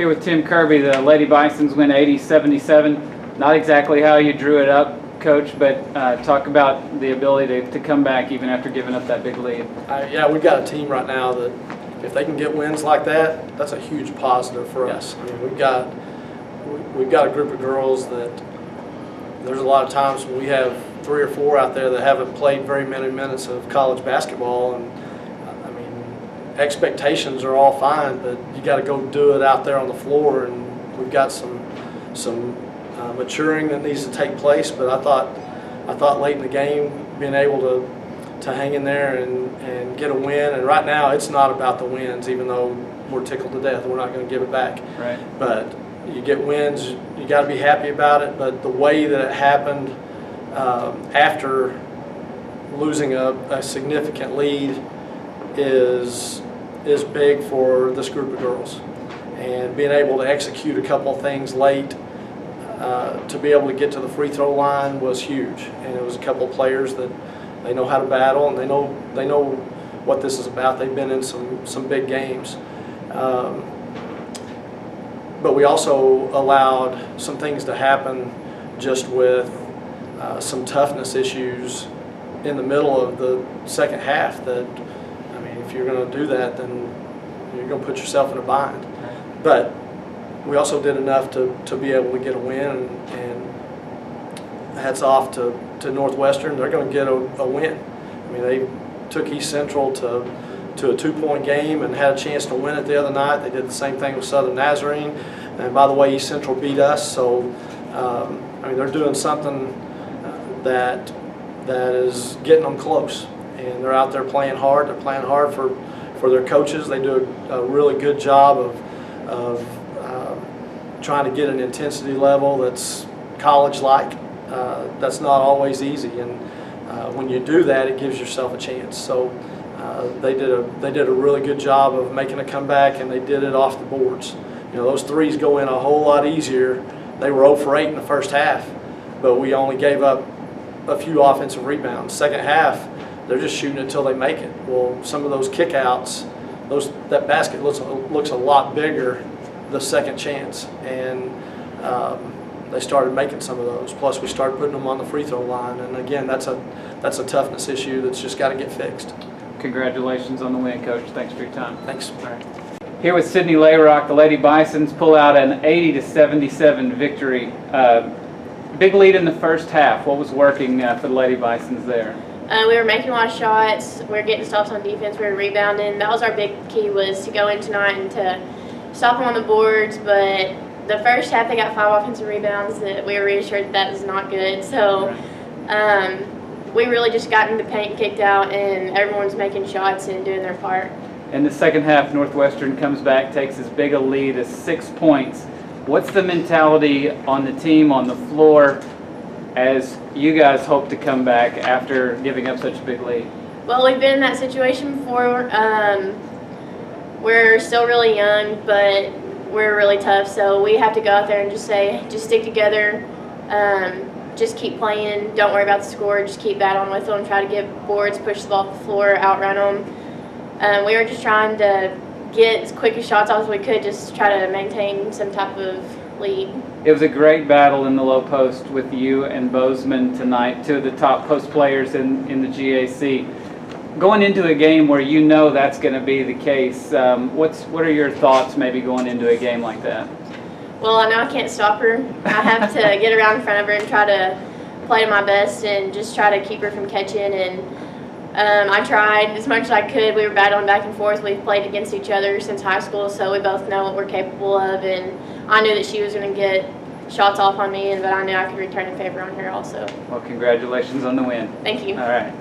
Here with Tim Kirby, the Lady Bisons win 80-77. Not exactly how you drew it up, Coach, but talk about the ability to come back even after giving up that big lead. Yeah, we've got a team right now that if they can get wins like that, that's a huge positive for us. I mean, we've got a group of girls that there's a lot of times when we have 3 or 4 out there that haven't played very many minutes of college basketball, and I mean, expectations are all fine, but you got to go do it out there on the floor, and we've got some maturing that needs to take place. But I thought late in the game, being able to hang in there and get a win, and right now it's not about the wins, even though we're tickled to death. We're not going to give it back. Right. But you get wins, you got to be happy about it. But the way that it happened after losing a significant lead is big for this group of girls, and being able to execute a couple of things late to be able to get to the free throw line was huge. And it was a couple of players that they know how to battle, and they know what this is about. They've been in some big games. But we also allowed some things to happen just with some toughness issues in the middle of the second half that, I mean, if you're going to do that, then you're going to put yourself in a bind. But we also did enough to be able to get a win, and hats off to Northwestern. They're going to get a win. I mean, they took East Central to a 2-point game and had a chance to win it the other night. They did the same thing with Southern Nazarene. And by the way, East Central beat us, so I mean, they're doing something that is getting them close, and they're out there playing hard. They're playing hard for their coaches. They do a really good job of trying to get an intensity level that's college-like. That's not always easy, and when you do that, it gives yourself a chance. So they did a really good job of making a comeback, and they did it off the boards. You know, those threes go in a whole lot easier. They were 0 for 8 in the first half, but we only gave up a few offensive rebounds. Second half, they're just shooting it till they make it. Well, some of those kickouts, that basket looks a lot bigger the second chance, and they started making some of those. Plus, we started putting them on the free throw line, and again, that's a toughness issue that's just got to get fixed. Congratulations on the win, Coach. Thanks for your time. Thanks. All right. Here with Sydney Layrock, the Lady Bisons pull out an 80-77 victory. Big lead in the first half. What was working for the Lady Bisons there? We were making a lot of shots. We were getting stops on defense. We were rebounding. That was our big key, was to go in tonight and to stop them on the boards. But the first half, they got 5 offensive rebounds that we were reassured that is not good. So we really just got in the paint, kicked out, and everyone's making shots and doing their part. In the second half, Northwestern comes back, takes as big a lead as 6 points. What's the mentality on the team, on the floor, as you guys hope to come back after giving up such a big lead? Well, we've been in that situation before. We're still really young, but we're really tough. So we have to go out there and just stick together, just keep playing, don't worry about the score, just keep battling with them, try to get boards, push the ball off the floor, outrun them. We were just trying to get as quick as shots off as we could, just try to maintain some type of lead. It was a great battle in the low post with you and Bozeman tonight, 2 of the top post players in the GAC. Going into a game where you know that's going to be the case, what are your thoughts maybe going into a game like that? Well, I know I can't stop her. I have to get around in front of her and try to play to my best and just try to keep her from catching. And I tried as much as I could. We were battling back and forth. We've played against each other since high school, so we both know what we're capable of. And I knew that she was going to get shots off on me, but I knew I could return the favor on her also. Well, congratulations on the win. Thank you. All right.